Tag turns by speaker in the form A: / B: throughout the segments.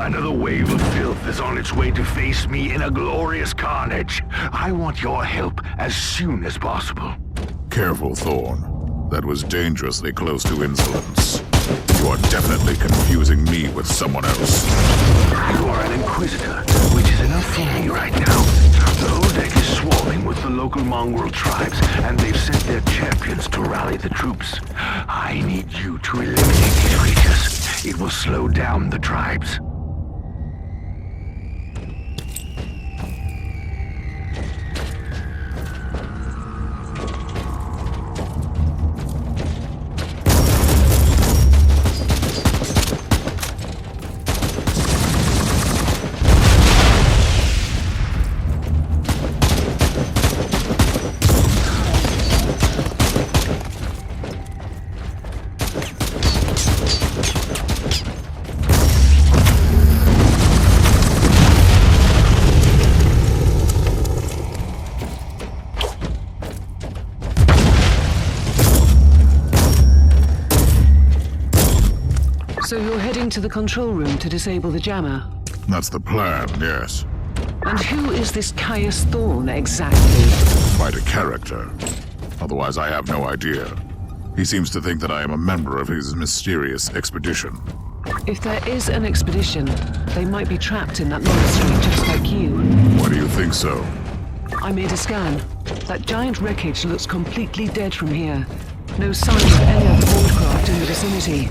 A: Another wave of filth is on its way to face me in a glorious carnage. I want your help as soon as possible.
B: Careful, Thorn. That was dangerously close to insolence. You are definitely confusing me with someone else.
A: You are an Inquisitor, which is enough for me right now. The whole deck is swarming with the local mongrel tribes, and they've sent their champions to rally the troops. I need you to eliminate these creatures. It will slow down the tribes.
C: So you're heading to the control room to disable the jammer?
B: That's the plan, yes.
C: And who is this Caius Thorn exactly?
B: Quite a character. Otherwise, I have no idea. He seems to think that I am a member of his mysterious expedition.
C: If there is an expedition, they might be trapped in that monastery just like you.
B: Why do you think so?
C: I made a scan. That giant wreckage looks completely dead from here. No sign of any other boardcraft in the vicinity.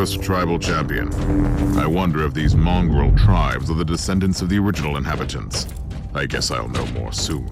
B: newest tribal champion. I wonder if these mongrel tribes are the descendants of the original inhabitants. I guess I'll know more soon.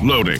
B: Loading.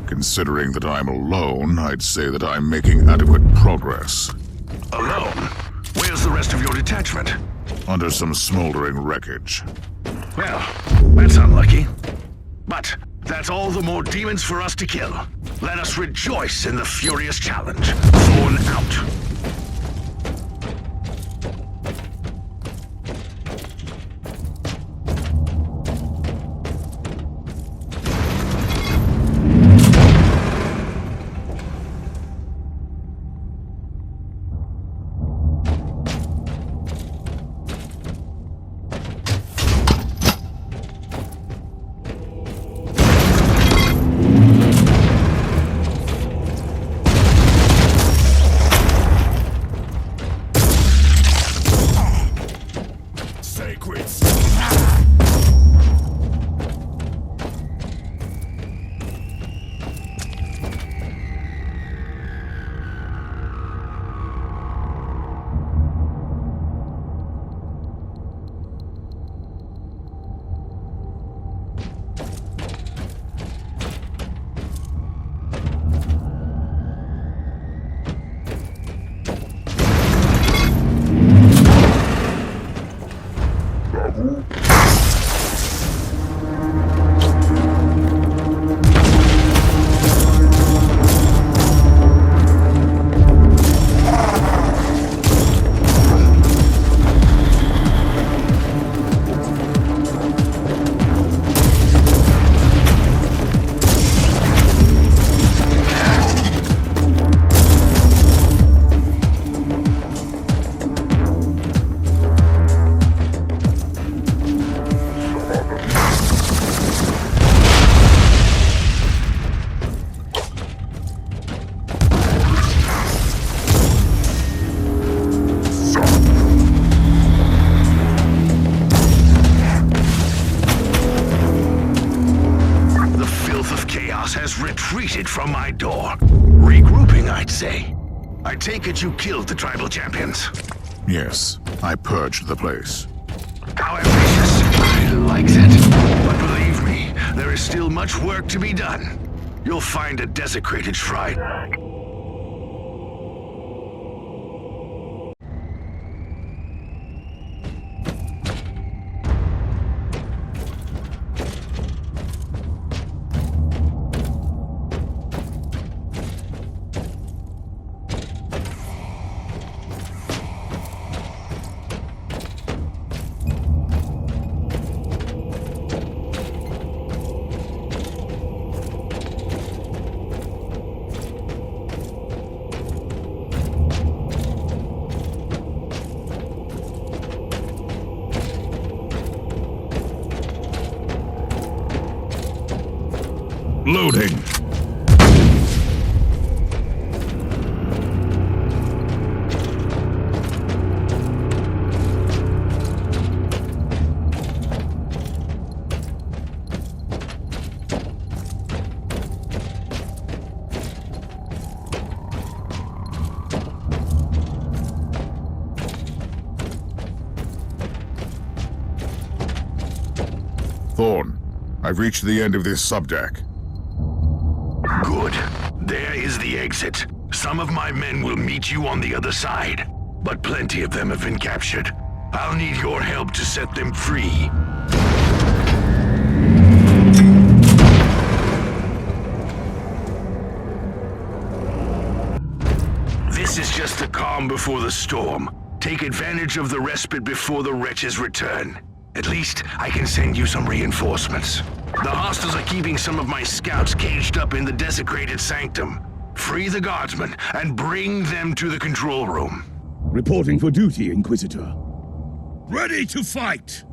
B: Considering that I'm alone, I'd say that I'm making adequate progress.
A: Alone? Where's the rest of your detachment?
B: Under some smoldering wreckage.
A: Well, that's unlucky. But that's all the more demons for us to kill. Let us rejoice in the furious challenge. Thorn out. Retreated from my door. Regrouping, I'd say. I take it you killed the tribal champions.
B: Yes, I purged the place.
A: How ambitious. I like that. But believe me, there is still much work to be done. You'll find a desecrated shrine.
B: Loading. Thorn, I've reached the end of this subdeck.
A: Good. There is the exit. Some of my men will meet you on the other side, but plenty of them have been captured. I'll need your help to set them free. This is just the calm before the storm. Take advantage of the respite before the wretches return. At least, I can send you some reinforcements. The hostiles are keeping some of my scouts caged up in the desecrated sanctum. Free the guardsmen and bring them to the control room.
D: Reporting for duty, Inquisitor. Ready to fight!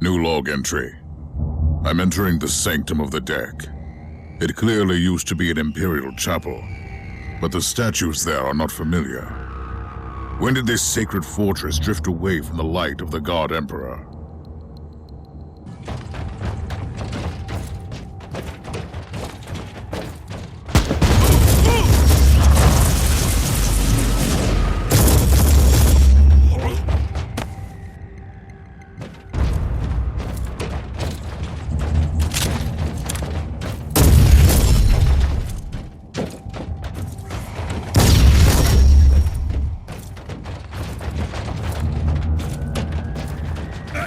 B: New log entry. I'm entering the sanctum of the deck. It clearly used to be an imperial chapel, but the statues there are not familiar. When did this sacred fortress drift away from the light of the God Emperor?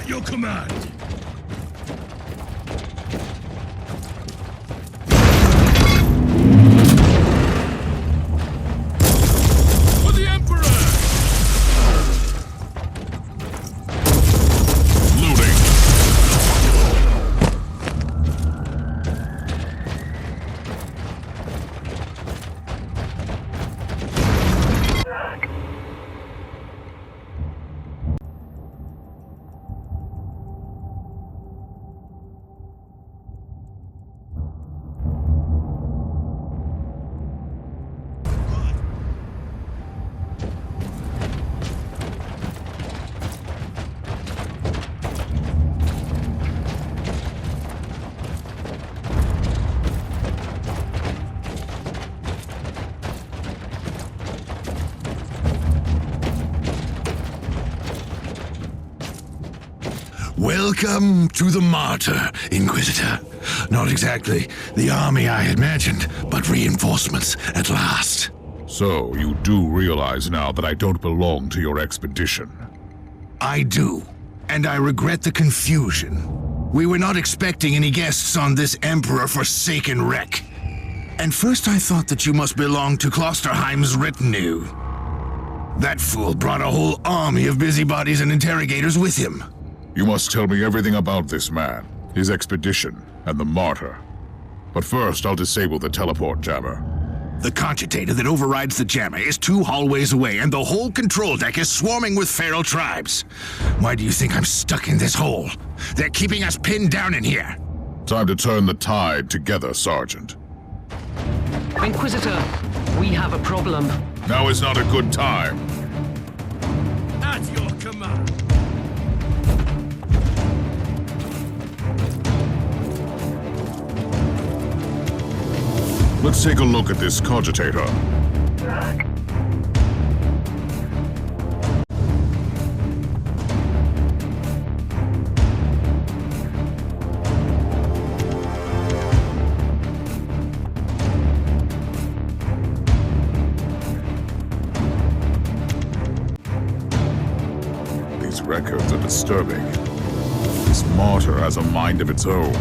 D: At your command. For the Emperor!
B: Looting.
A: Welcome to the Martyr, Inquisitor. Not exactly the army I imagined, but reinforcements at last.
B: So, you do realize now that I don't belong to your expedition.
A: I do, and I regret the confusion. We were not expecting any guests on this Emperor-forsaken wreck. And first I thought that you must belong to Klosterheim's retinue. That fool brought a whole army of busybodies and interrogators with him.
B: You must tell me everything about this man, his expedition, and the Martyr. But first, I'll disable the teleport jammer.
A: The cogitator that overrides the jammer is 2 hallways away, and the whole control deck is swarming with feral tribes. Why do you think I'm stuck in this hole? They're keeping us pinned down in here.
B: Time to turn the tide together, Sergeant.
C: Inquisitor, we have a problem.
B: Now is not a good time.
D: At your command.
B: Let's take a look at this cogitator. These records are disturbing. This Martyr has a mind of its own.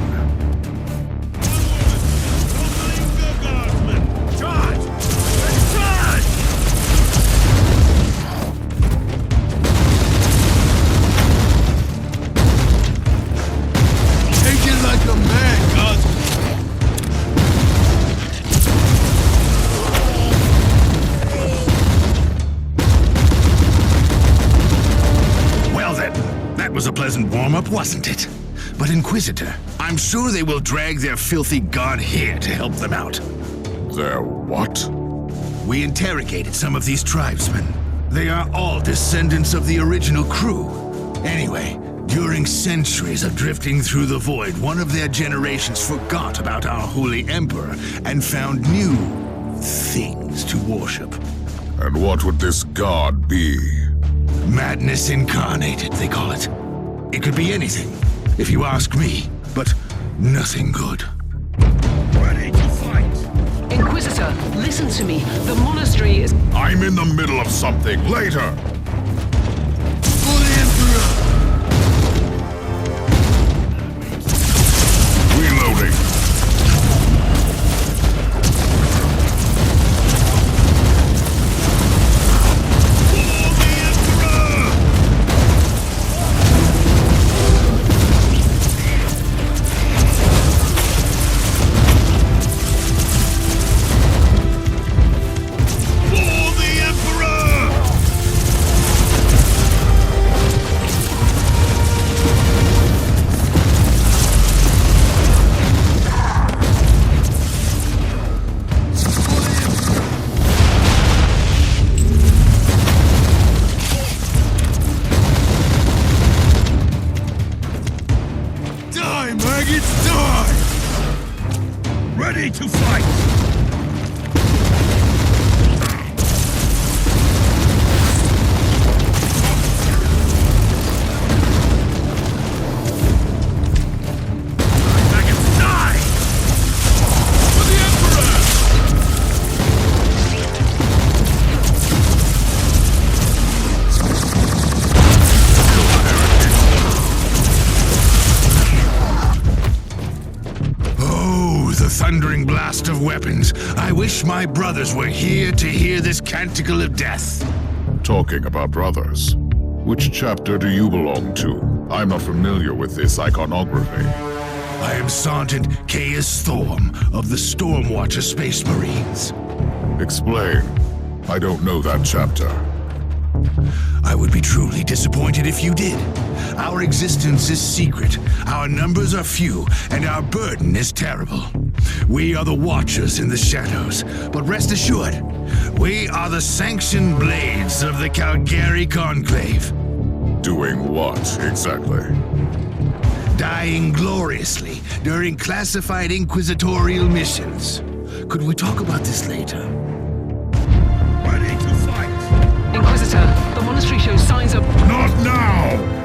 A: Was a pleasant warm-up, wasn't it? But Inquisitor, I'm sure they will drag their filthy god here to help them out.
B: Their what?
A: We interrogated some of these tribesmen. They are all descendants of the original crew. Anyway, during centuries of drifting through the void, one of their generations forgot about our holy emperor and found new things to worship.
B: And what would this god be?
A: Madness incarnated, they call it. It could be anything, if you ask me, but nothing good.
D: Ready to fight!
C: Inquisitor, listen to me. The monastery is...
B: I'm in the middle of something. Later!
A: For the Emperor!
B: Reloading.
D: Ready to fight!
E: of weapons. I wish my brothers were here to hear this canticle of death.
B: Talking about brothers, which chapter do you belong to? I'm not familiar with this iconography.
E: I am Sergeant Caius Thorm of the Stormwatcher Space Marines.
B: Explain. I don't know that chapter.
E: I would be truly disappointed if you did. Our existence is secret, our numbers are few, and our burden is terrible. We are the Watchers in the shadows, but rest assured, we are the sanctioned blades of the Calgary Conclave.
B: Doing what, exactly?
E: Dying gloriously during classified inquisitorial missions. Could we talk about this later?
D: Ready to fight!
C: Inquisitor, the monastery shows signs of...
D: Not now!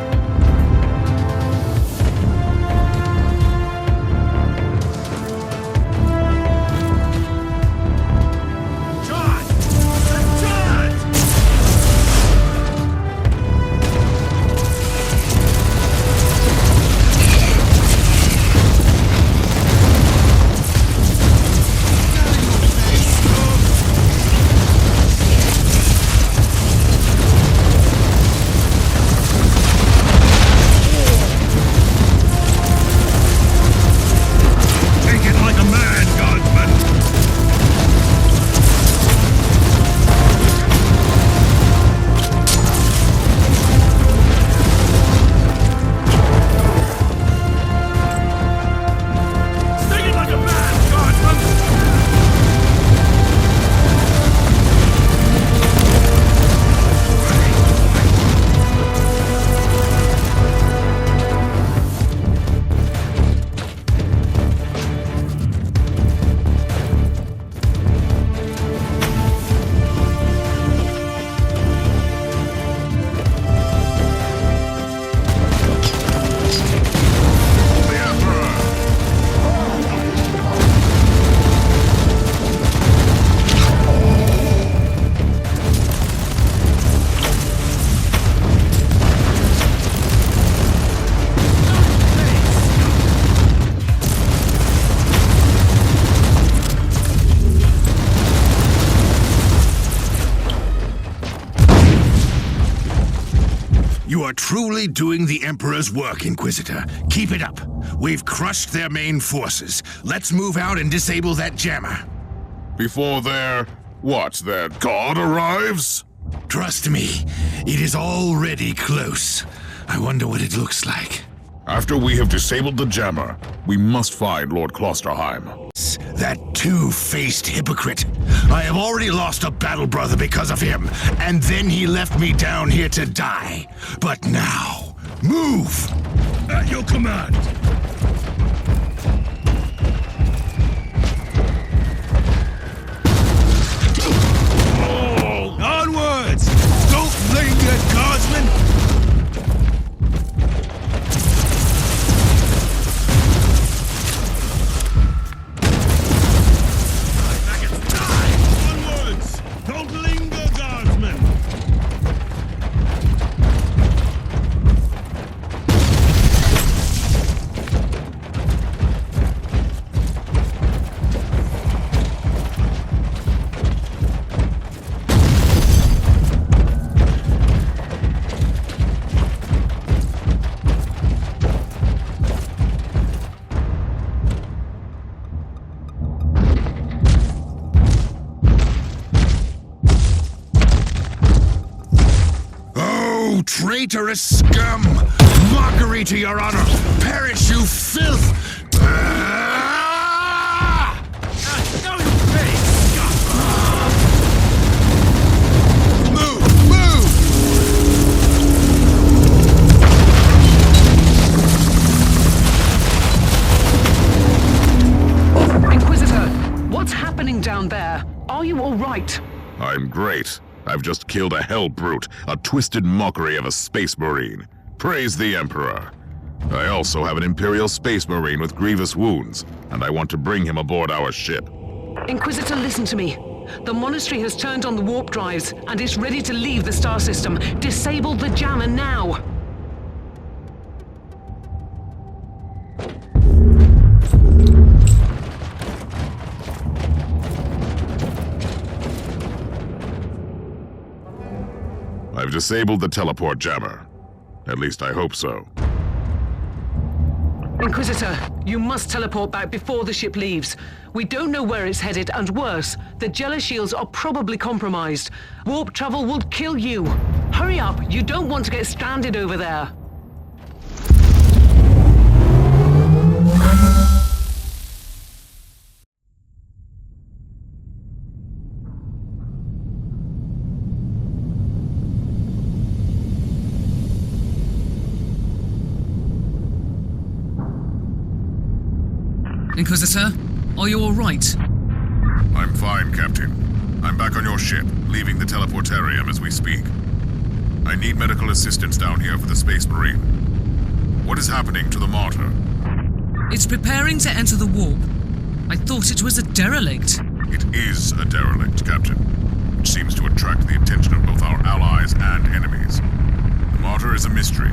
E: You are truly doing the Emperor's work, Inquisitor. Keep it up. We've crushed their main forces. Let's move out and disable that jammer.
B: Before their god arrives?
E: Trust me, it is already close. I wonder what it looks like.
B: After we have disabled the jammer, we must find Lord Klosterheim.
E: That two-faced hypocrite. I have already lost a battle brother because of him, and then he left me down here to die. But now, move!
D: At your command! Onwards! Don't linger, guardsmen!
E: Traitorous scum! Mockery to your honor! Perish, you filth! Move! Move!
C: Inquisitor, what's happening down there? Are you all right?
B: I'm great. I've just killed a hell brute, a twisted mockery of a space marine. Praise the Emperor. I also have an Imperial space marine with grievous wounds, and I want to bring him aboard our ship.
C: Inquisitor, listen to me. The monastery has turned on the warp drives and is ready to leave the star system. Disable the jammer now!
B: I've disabled the teleport jammer. At least I hope so.
C: Inquisitor, you must teleport back before the ship leaves. We don't know where it's headed, and worse, the Jella shields are probably compromised. Warp travel will kill you. Hurry up, you don't want to get stranded over there.
F: Inquisitor, are you all right?
B: I'm fine, Captain. I'm back on your ship, leaving the teleportarium as we speak. I need medical assistance down here for the Space Marine. What is happening to the Martyr?
F: It's preparing to enter the warp. I thought it was a derelict.
B: It is a derelict, Captain, which seems to attract the attention of both our allies and enemies. The Martyr is a mystery,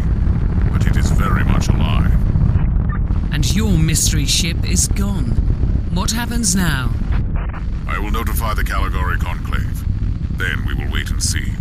B: but it is very much alive.
F: And your mystery ship is gone. What happens now?
B: I will notify the Caligari Conclave. Then we will wait and see.